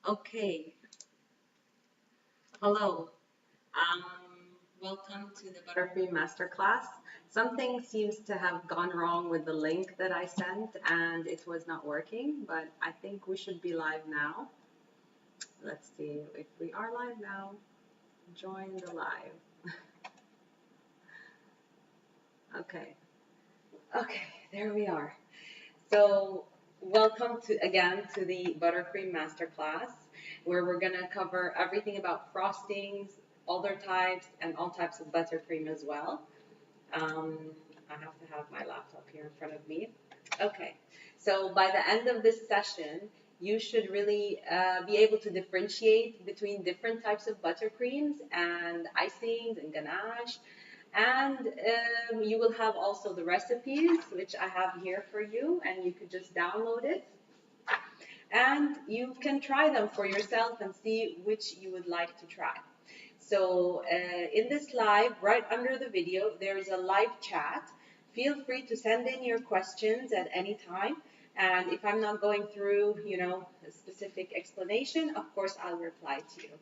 Okay, hello. Um, Welcome to the Buttercream masterclass. Something seems to have gone wrong with the link that I sent and it was not working, but I think we should be live now. Let's see if we are live now. Join the live. Okay, okay, there we are. So, welcome to again to the Buttercream Masterclass, where we're gonna cover everything about frostings, all their types, and all types of buttercream as well. Um, I have to have my laptop here in front of me. Okay, so by the end of this session, you should really be able to differentiate between different types of buttercreams and icings and ganache. And you will have also the recipes, which I have here for you, and you could just download it. And you can try them for yourself and see which you would like to try. So in this live, right under the video, there is a live chat. Feel free to send in your questions at any time. And if I'm not going through, a specific explanation, of course, I'll reply to you.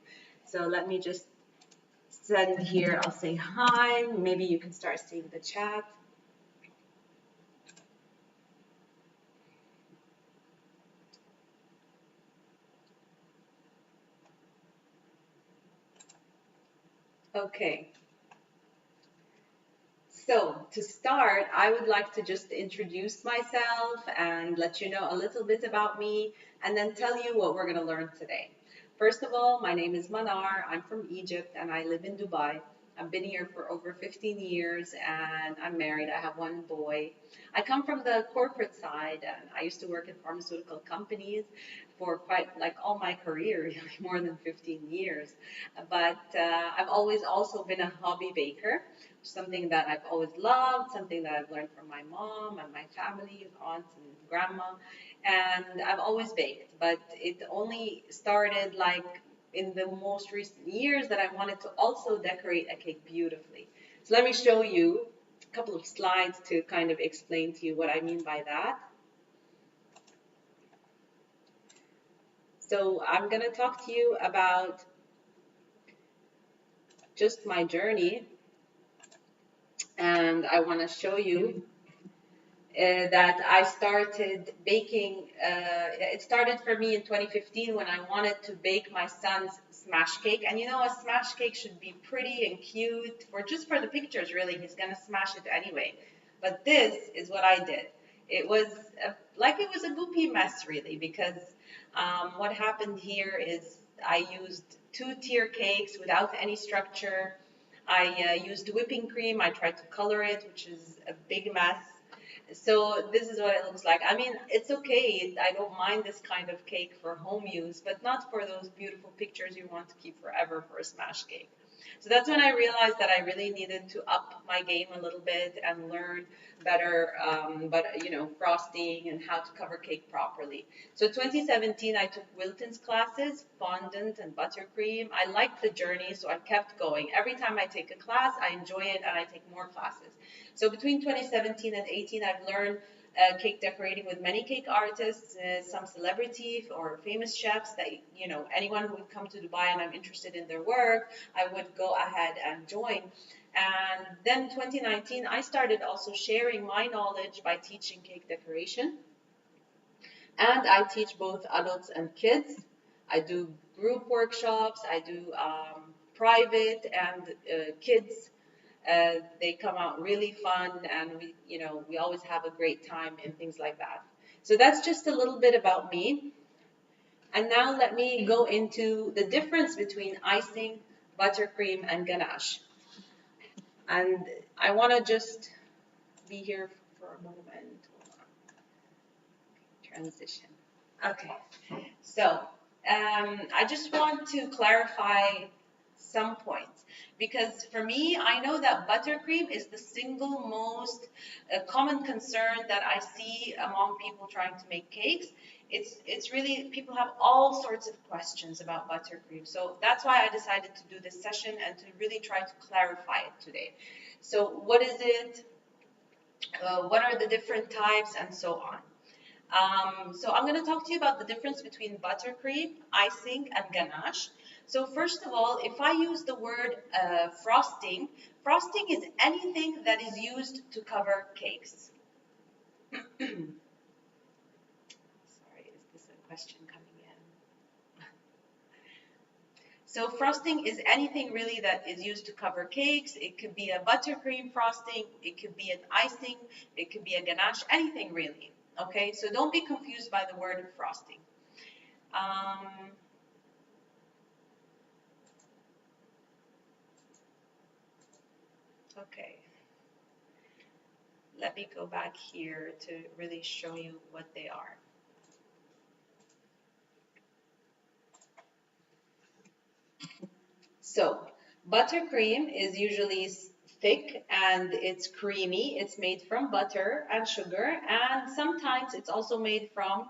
So let me just send here, I'll say hi. Maybe you can start seeing the chat. Okay. So to start, I would like to just introduce myself and let you know a little bit about me and then tell you what we're going to learn today. First of all, my name is Manar. I'm from Egypt and I live in Dubai. I've been here for over 15 years and I'm married. I have one boy. I come from the corporate side and I used to work in pharmaceutical companies for quite like all my career, really more than 15 years. But I've always also been a hobby baker, something that I've always loved, something that I've learned from my mom and my family, aunts and grandma. And I've always baked, but it only started like in the most recent years that I wanted to also decorate a cake beautifully. So let me show you a couple of slides to kind of explain to you what I mean by that. So I'm going to talk to you about just my journey, and I want to show you that I started baking. It started for me in 2015 when I wanted to bake my son's smash cake. And a smash cake should be pretty and cute for just for the pictures, really. He's gonna smash it anyway. But this is what I did. It was it was a goopy mess, really, because what happened here is I used two-tier cakes without any structure. I used whipping cream. I tried to color it, which is a big mess. So this is what it looks like. I mean, it's okay. I don't mind this kind of cake for home use, but not for those beautiful pictures you want to keep forever for a smash cake. So that's when I realized that I really needed to up my game a little bit and learn better, frosting and how to cover cake properly. So 2017, I took Wilton's classes, fondant and buttercream. I liked the journey, so I kept going. Every time I take a class, I enjoy it and I take more classes. So between 2017 and 18, I've learned cake decorating with many cake artists, some celebrity or famous chefs that, anyone who would come to Dubai and I'm interested in their work, I would go ahead and join. And then 2019, I started also sharing my knowledge by teaching cake decoration. And I teach both adults and kids. I do group workshops, I do private and kids. They come out really fun, and we always have a great time and things like that. So that's just a little bit about me. And now let me go into the difference between icing, buttercream, and ganache. And I want to just be here for a moment. Transition. Okay. So I just want to clarify some points, because for me, I know that buttercream is the single most common concern that I see among people trying to make cakes. It's really, people have all sorts of questions about buttercream. So that's why I decided to do this session and to really try to clarify it today. So what is it? What are the different types and so on? So I'm going to talk to you about the difference between buttercream, icing, and ganache. So first of all, if I use the word frosting, frosting is anything that is used to cover cakes. Sorry, is this a question coming in? So frosting is anything really that is used to cover cakes. It could be a buttercream frosting, it could be an icing, it could be a ganache, anything really. Okay, so don't be confused by the word frosting. Um, okay, let me go back here to really show you what they are. So, buttercream is usually thick and it's creamy. It's made from butter and sugar, and sometimes it's also made from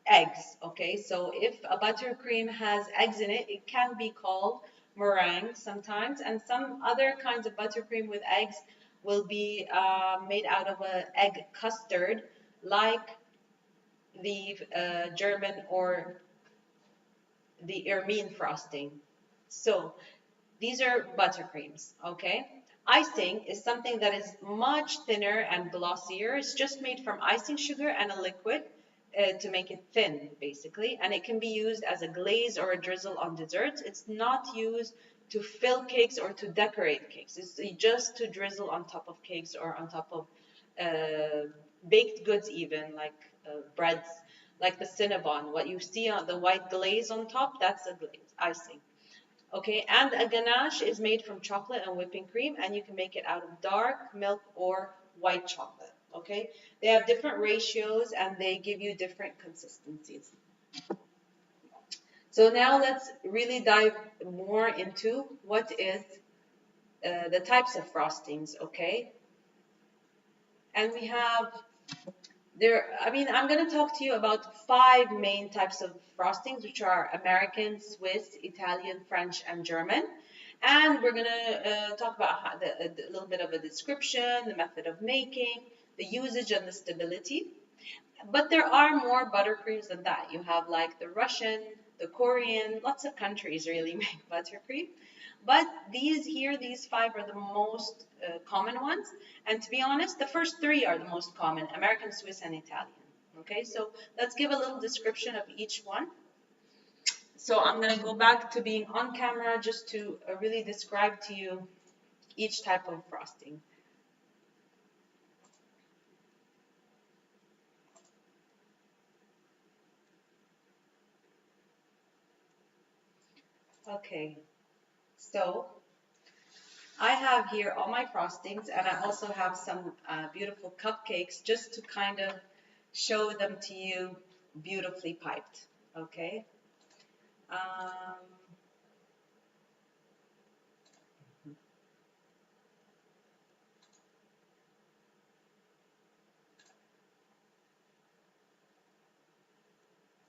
eggs. Okay, so if a buttercream has eggs in it, it can be called meringue sometimes, and some other kinds of buttercream with eggs will be made out of an egg custard, like the German or the ermine frosting. So these are buttercreams, okay? Icing is something that is much thinner and glossier. It's just made from icing sugar and a liquid to make it thin, basically. And it can be used as a glaze or a drizzle on desserts. It's not used to fill cakes or to decorate cakes. It's just to drizzle on top of cakes or on top of baked goods even, like breads, like the Cinnabon. What you see on the white glaze on top, that's a glaze, icing. Okay, and a ganache is made from chocolate and whipping cream, and you can make it out of dark milk or white chocolate. Okay, they have different ratios and they give you different consistencies. So now let's really dive more into what is the types of frostings. Okay, and we have I'm going to talk to you about 5 main types of frostings, which are American, Swiss, Italian, French, and German. And we're going to talk about a little bit of a description, the method of making, the usage, and the stability. But there are more buttercreams than that. You have like the Russian, the Korean, lots of countries really make buttercream. But these 5 are the most common ones. And to be honest, the first 3 are the most common, American, Swiss, and Italian. Okay, so let's give a little description of each one. So I'm going to go back to being on camera just to really describe to you each type of frosting. Okay, so I have here all my frostings, and I also have some beautiful cupcakes just to kind of show them to you beautifully piped. Okay. Um,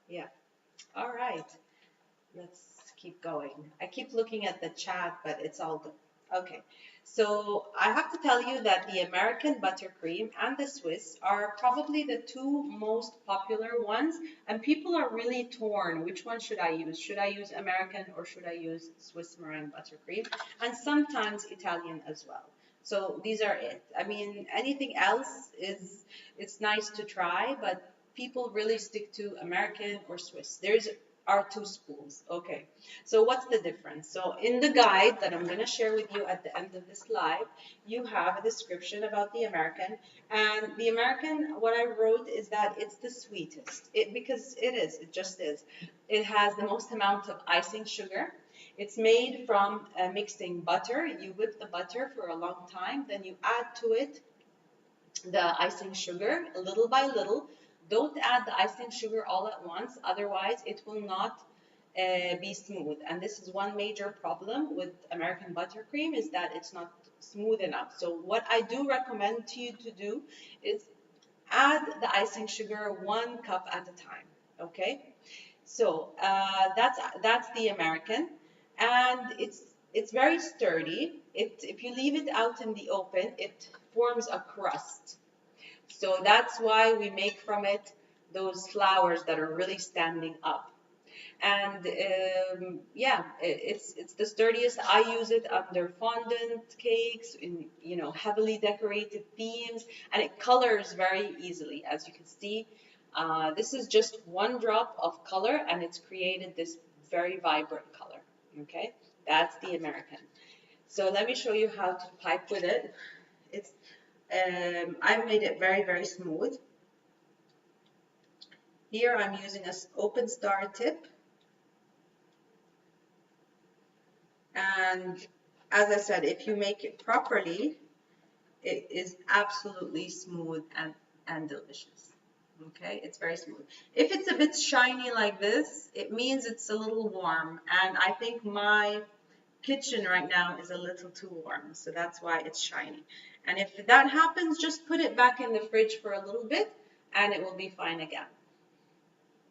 yeah. All right. Let's keep going. I keep looking at the chat, but it's all good. Okay, so I have to tell you that the American buttercream and the Swiss are probably the 2 most popular ones, and people are really torn. Which one should I use? Should I use American or should I use Swiss meringue buttercream? And sometimes Italian as well. So these are it. I mean, anything else it's nice to try, but people really stick to American or Swiss. There's are 2 schools. Okay, so what's the difference? So in the guide that I'm going to share with you at the end of this live, you have a description about the American. And the American, what I wrote is that it's the sweetest. Because it just is. It has the most amount of icing sugar. It's made from mixing butter. You whip the butter for a long time, then you add to it the icing sugar little by little. Don't add the icing sugar all at once, otherwise it will not be smooth. And this is one major problem with American buttercream, is that it's not smooth enough. So what I do recommend to you to do is add the icing sugar 1 cup at a time. Okay, so that's the American, and it's very sturdy. If you leave it out in the open, it forms a crust. So that's why we make from it those flowers that are really standing up. And yeah, it's the sturdiest. I use it under fondant cakes in, you know, heavily decorated themes, and it colors very easily, as you can see. This is just one drop of color, and it's created this very vibrant color. Okay, that's the American. So let me show you how to pipe with it. It's I've made it very smooth. Here I'm using an open star tip. And as I said, if you make it properly, it is absolutely smooth and delicious. Okay, it's very smooth. If it's a bit shiny like this, it means it's a little warm. And I think my kitchen right now is a little too warm, so that's why it's shiny. And if that happens, just put it back in the fridge for a little bit and it will be fine again.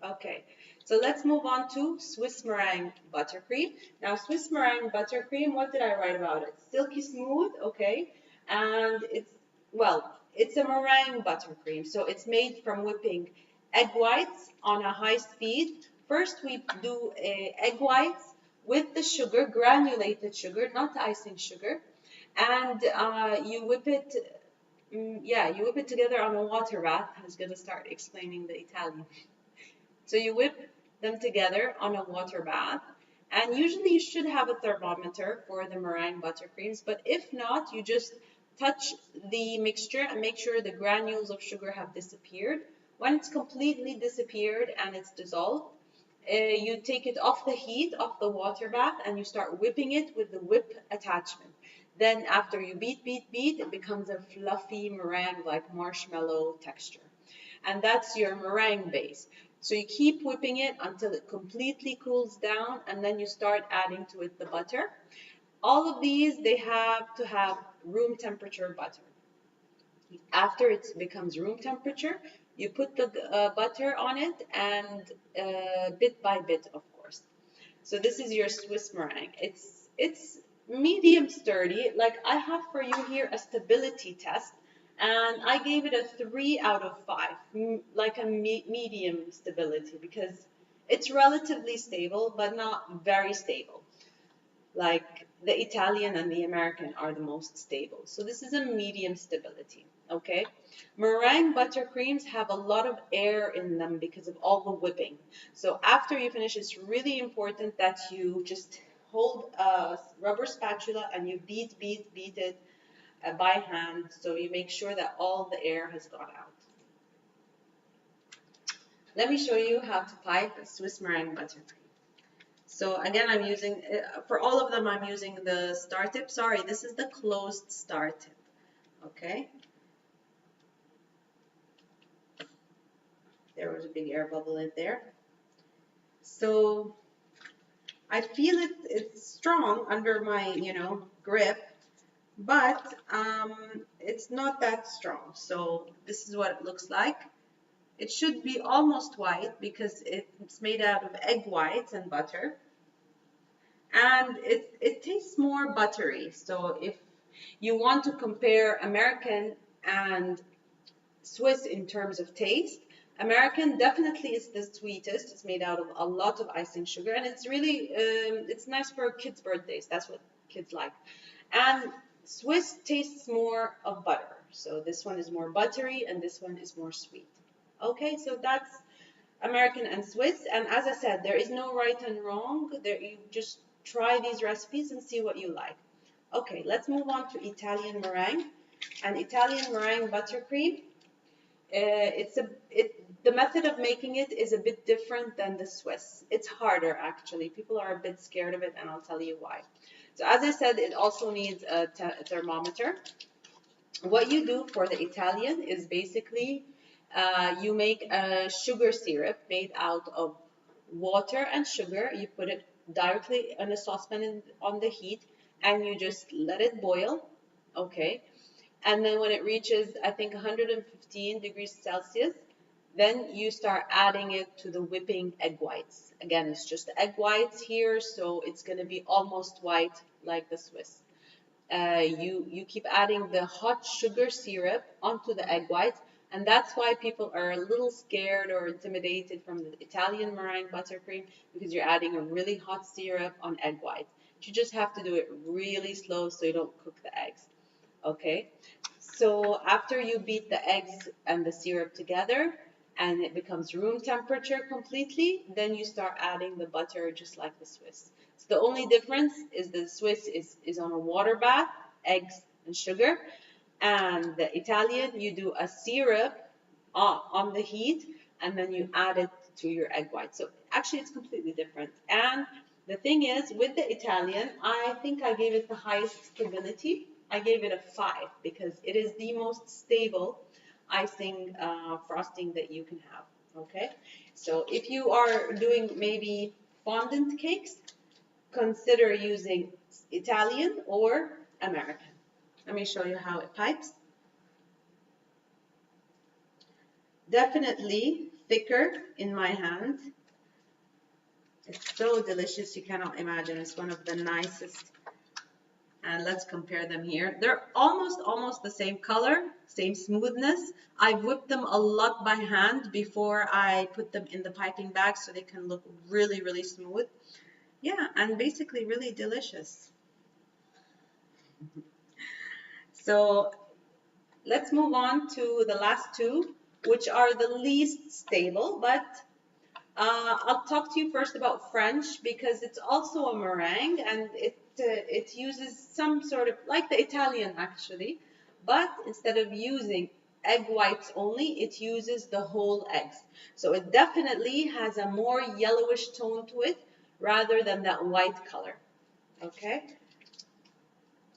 Okay, so let's move on to Swiss meringue buttercream. Now, Swiss meringue buttercream, what did I write about it? Silky smooth, okay, and it's a meringue buttercream, so it's made from whipping egg whites on a high speed. First, we do egg whites with the sugar, granulated sugar, not icing sugar, and you whip it. Yeah, you whip it together on a water bath. I was gonna start explaining the Italian. So you whip them together on a water bath. And usually you should have a thermometer for the meringue buttercreams, but if not, you just touch the mixture and make sure the granules of sugar have disappeared. When it's completely disappeared and it's dissolved, you take it off the heat, off the water bath, and you start whipping it with the whip attachment. Then after you beat, it becomes a fluffy meringue like marshmallow texture. And that's your meringue base. So you keep whipping it until it completely cools down, and then you start adding to it the butter. All of these, they have to have room temperature butter. After it becomes room temperature, you put the butter on it, and bit by bit, of course. So this is your Swiss meringue. It's medium sturdy. Like I have for you here a stability test, and I gave it a 3 out of 5, like a medium stability, because it's relatively stable, but not very stable. Like the Italian and the American are the most stable. So this is a medium stability, okay? Meringue buttercreams have a lot of air in them because of all the whipping. So after you finish, it's really important that you just hold a rubber spatula and you beat it by hand, so you make sure that all the air has gone out. Let me show you how to pipe Swiss meringue buttercream. So again, I'm using, for all of them, I'm using the star tip. Sorry, this is the closed star tip, okay? There was a big air bubble in there. So I feel it's strong under my, grip, but it's not that strong. So this is what it looks like. It should be almost white because it's made out of egg whites and butter. And it tastes more buttery. So if you want to compare American and Swiss in terms of taste, American definitely is the sweetest. It's made out of a lot of icing sugar, and it's really it's nice for kids' birthdays. That's what kids like. And Swiss tastes more of butter. So this one is more buttery, and this one is more sweet. Okay, so that's American and Swiss. And as I said, there is no right and wrong. You just try these recipes and see what you like. Okay, let's move on to Italian meringue. And Italian meringue buttercream, the method of making it is a bit different than the Swiss. It's harder, actually. People are a bit scared of it, and I'll tell you why. So as I said, it also needs a thermometer. What you do for the Italian is basically you make a sugar syrup made out of water and sugar. You put it directly in a saucepan on the heat, and you just let it boil, okay? And then when it reaches, I think, 115 degrees Celsius, then you start adding it to the whipping egg whites. Again, it's just egg whites here, so it's going to be almost white like the Swiss. You keep adding the hot sugar syrup onto the egg whites And that's why people are a little scared or intimidated from the Italian meringue buttercream, because you're adding a really hot syrup on egg whites. You just have to do it really slow so you don't cook the eggs. Okay, so after you beat the eggs and the syrup together and it becomes room temperature completely, then you start adding the butter just like the Swiss. So the only difference is the Swiss is on a water bath, eggs and sugar, and the Italian, you do a syrup on the heat and then you add it to your egg white. So actually it's completely different. And the thing is, with the Italian, I think I gave it the highest stability. I gave it a 5 because it is the most stable icing frosting that you can have. Okay, so if you are doing maybe fondant cakes, consider using Italian or American. Let me show you how it pipes. Definitely thicker in my hand. It's so delicious, you cannot imagine. It's one of the nicest. And let's compare them here. They're almost the same color, same smoothness. I whipped them a lot by hand before I put them in the piping bag so they can look really, really smooth. Yeah, and basically really delicious. So let's move on to the last two, which are the least stable, but I'll talk to you first about French because it's also a meringue and it uses some sort of, like the Italian actually, but instead of using egg whites only, it uses the whole eggs. So it definitely has a more yellowish tone to it rather than that white color. Okay?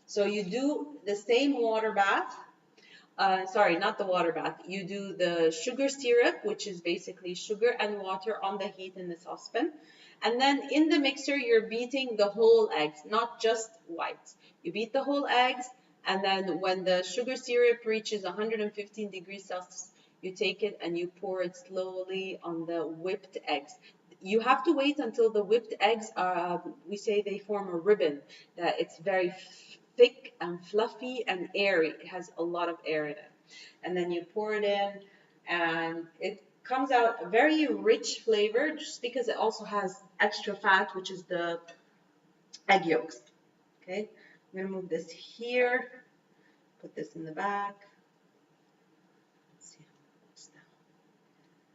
So you do the same water bath. Sorry, not the water bath. You do the sugar syrup, which is basically sugar and water on the heat in the saucepan. And then in the mixer, you're beating the whole eggs, not just whites. You beat the whole eggs, and then when the sugar syrup reaches 115 degrees Celsius, you take it and you pour it slowly on the whipped eggs. You have to wait until the whipped eggs are, we say they form a ribbon, that it's very thick and fluffy and airy. It has a lot of air in it. And then you pour it in and it comes out a very rich flavor just because it also has extra fat, which is the egg yolks. Okay, I'm going to move this here, put this in the back. Let's see how it looks now.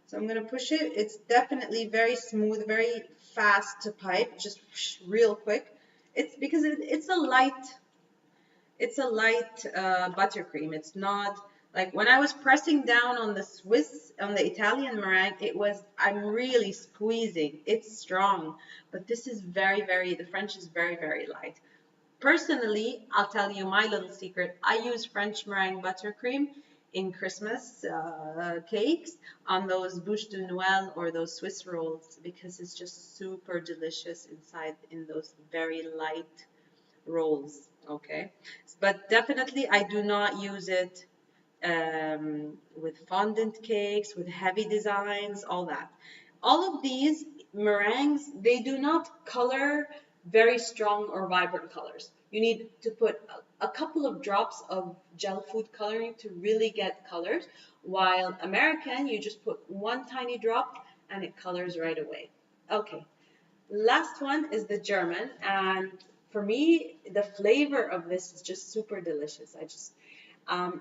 So I'm going to push it. It's definitely very smooth, very fast to pipe, just real quick. It's because it's a light buttercream. It's not like when I was pressing down on the Italian meringue, I'm really squeezing. It's strong, but this is the French is very, very light. Personally, I'll tell you my little secret. I use French meringue buttercream in Christmas cakes on those bûches de Noël or those Swiss rolls because it's just super delicious inside in those very light rolls. Okay, but definitely I do not use it with fondant cakes, with heavy designs, all that. All of these meringues, they do not color very strong or vibrant colors. You need to put a couple of drops of gel food coloring to really get colors, while American, you just put one tiny drop and it colors right away. Okay, last one is the German, and for me, the flavor of this is just super delicious.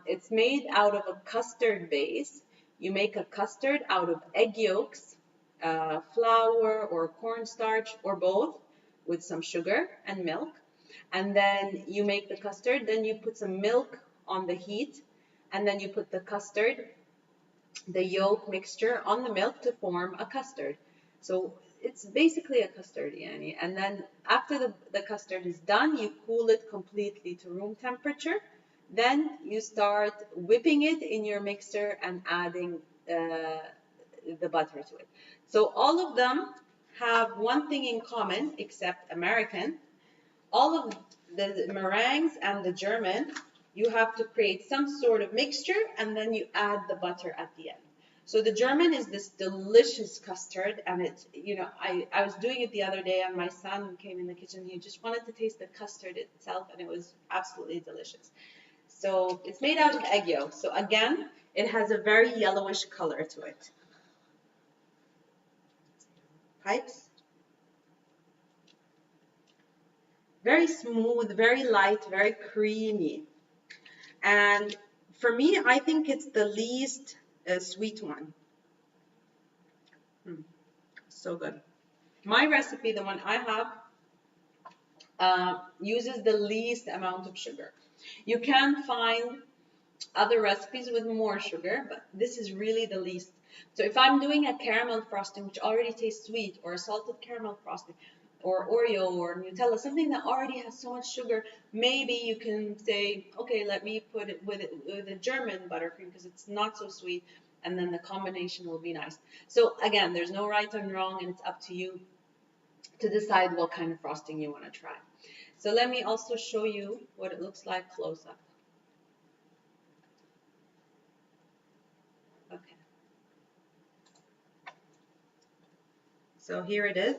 It's made out of a custard base. You make a custard out of egg yolks, flour or cornstarch or both with some sugar and milk. And then you make the custard, then you put some milk on the heat, and then you put the custard, the yolk mixture on the milk to form a custard. So it's basically a custard, yani. And then after the custard is done, you cool it completely to room temperature. Then you start whipping it in your mixer and adding the butter to it. So all of them have one thing in common, except American. All of the meringues and the German, you have to create some sort of mixture and then you add the butter at the end. So the German is this delicious custard, and it's, I was doing it the other day and my son came in the kitchen. He just wanted to taste the custard itself and it was absolutely delicious. So it's made out of egg yolk. So again, it has a very yellowish color to it. Pipes. Very smooth, very light, very creamy. And for me, I think it's the least sweet one. So good. My recipe, the one I have, uses the least amount of sugar. You can find other recipes with more sugar, but this is really the least. So if I'm doing a caramel frosting, which already tastes sweet, or a salted caramel frosting, or Oreo or Nutella, something that already has so much sugar, maybe you can say, okay, let me put it with a German buttercream because it's not so sweet, and then the combination will be nice. So again, there's no right and wrong, and it's up to you to decide what kind of frosting you want to try. So let me also show you what it looks like close up. Okay. So here it is.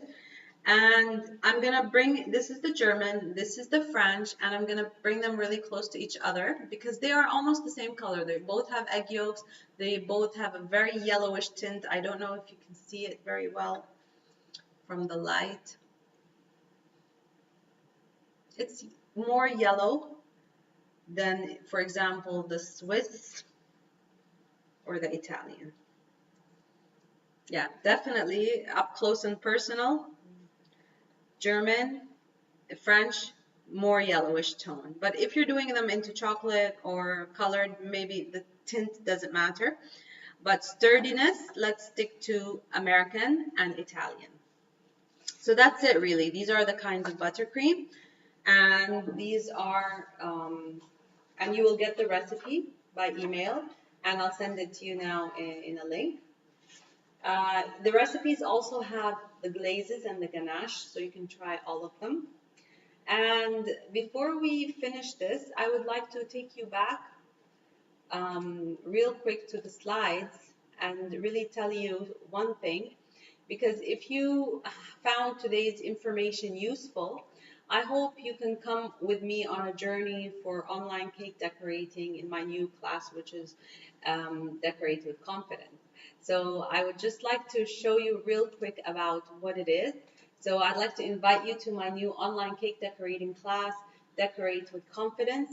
And I'm going to bring, this is the German, this is the French, and I'm going to bring them really close to each other because they are almost the same color. They both have egg yolks. They both have a very yellowish tint. I don't know if you can see it very well from the light. It's more yellow than, for example, the Swiss or the Italian. Yeah, definitely up close and personal. German, French, more yellowish tone. But if you're doing them into chocolate or colored, maybe the tint doesn't matter. But sturdiness, let's stick to American and Italian. So that's it really. These are the kinds of buttercream. And these are, and you will get the recipe by email. And I'll send it to you now in a link. The recipes also have the glazes and the ganache, so you can try all of them. And before we finish this, I would like to take you back real quick to the slides and really tell you one thing. Because if you found today's information useful, I hope you can come with me on a journey for online cake decorating in my new class, which is Decorate with Confidence. So I would just like to show you real quick about what it is. So I'd like to invite you to my new online cake decorating class, Decorate with Confidence.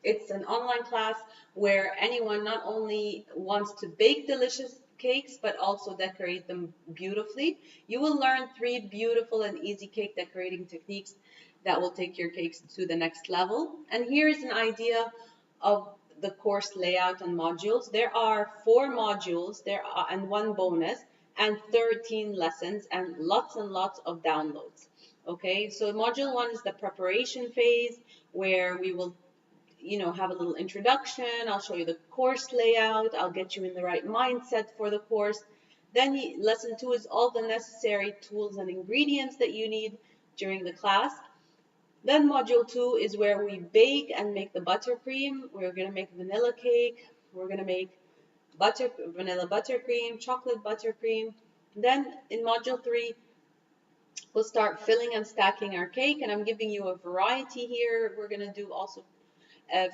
It's an online class where anyone not only wants to bake delicious cakes, but also decorate them beautifully. You will learn 3 beautiful and easy cake decorating techniques that will take your cakes to the next level. And here's an idea of the course layout and modules. There are 4 modules and 1 bonus and 13 lessons and lots of downloads. Okay, so module 1 is the preparation phase where we will have a little introduction. I'll show you the course layout. I'll get you in the right mindset for the course. Then lesson 2 is all the necessary tools and ingredients that you need during the class. Then module 2 is where we bake and make the buttercream. We're going to make vanilla cake. We're going to make vanilla buttercream, chocolate buttercream. Then in module 3, we'll start filling and stacking our cake. And I'm giving you a variety here. We're going to do also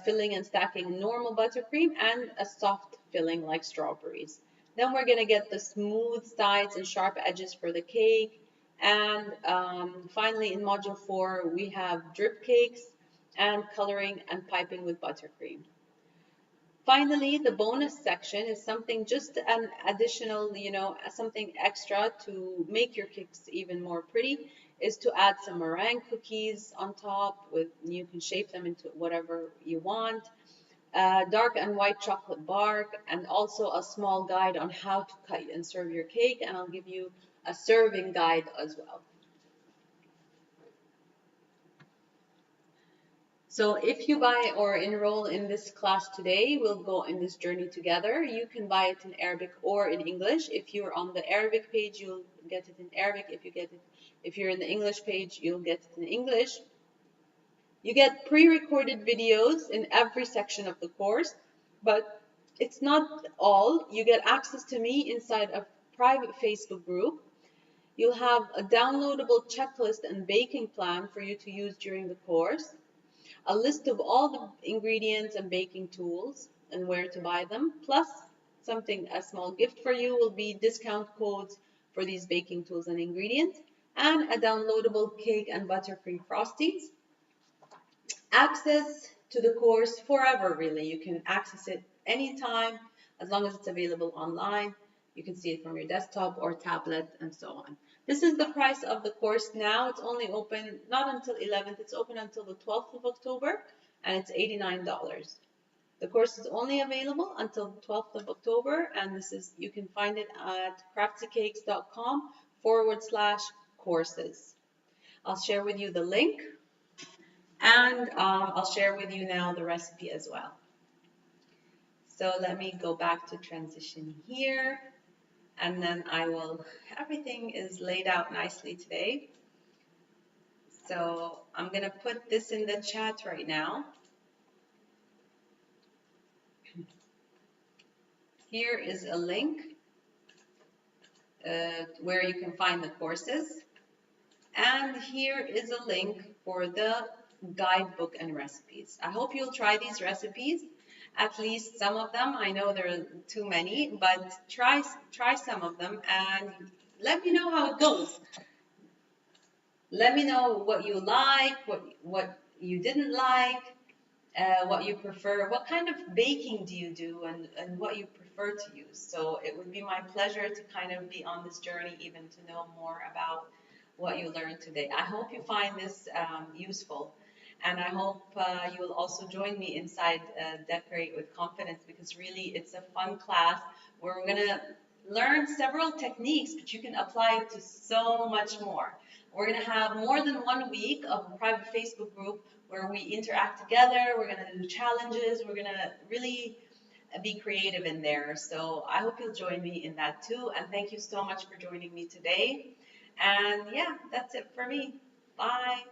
filling and stacking normal buttercream and a soft filling like strawberries. Then we're going to get the smooth sides and sharp edges for the cake. And finally in module 4 we have drip cakes and coloring and piping with buttercream. Finally, the bonus section is something just an additional, something extra to make your cakes even more pretty, is to add some meringue cookies on top with, you can shape them into whatever you want, dark and white chocolate bark, and also a small guide on how to cut and serve your cake, and I'll give you a serving guide as well. So if you buy or enroll in this class today, we'll go in this journey together. You can buy it in Arabic or in English. If you're on the Arabic page, you'll get it in Arabic. If you're in the English page, you'll get it in English. You get pre-recorded videos in every section of the course, but it's not all. You get access to me inside a private Facebook group. You'll have a downloadable checklist and baking plan for you to use during the course, a list of all the ingredients and baking tools and where to buy them, plus a small gift for you will be discount codes for these baking tools and ingredients, and a downloadable cake and buttercream frostings. Access to the course forever, really. You can access it anytime as long as it's available online. You can see it from your desktop or tablet and so on. This is the price of the course now. It's only open not until 11th, it's open until the 12th of October, and it's $89. The course is only available until the 12th of October, and you can find it at craftsycakes.com/courses. I'll share with you the link, and I'll share with you now the recipe as well. So let me go back to transition here, and then everything is laid out nicely today. So I'm gonna put this in the chat right now. Here is a link where you can find the courses. And here is a link for the guidebook and recipes. I hope you'll try these recipes, at least some of them. I know there are too many, but try some of them and let me know how it goes. Let me know what you like, what you didn't like, what you prefer, what kind of baking do you do, and what you prefer to use. So it would be my pleasure to kind of be on this journey, even to know more about what you learned today. I hope you find this useful, and I hope you will also join me inside Decorate with Confidence, because really it's a fun class where we're going to learn several techniques, but you can apply it to so much more. We're going to have more than 1 week of a private Facebook group where we interact together. We're going to do challenges. We're going to really be creative in there. So I hope you'll join me in that too. And thank you so much for joining me today. And yeah, that's it for me. Bye.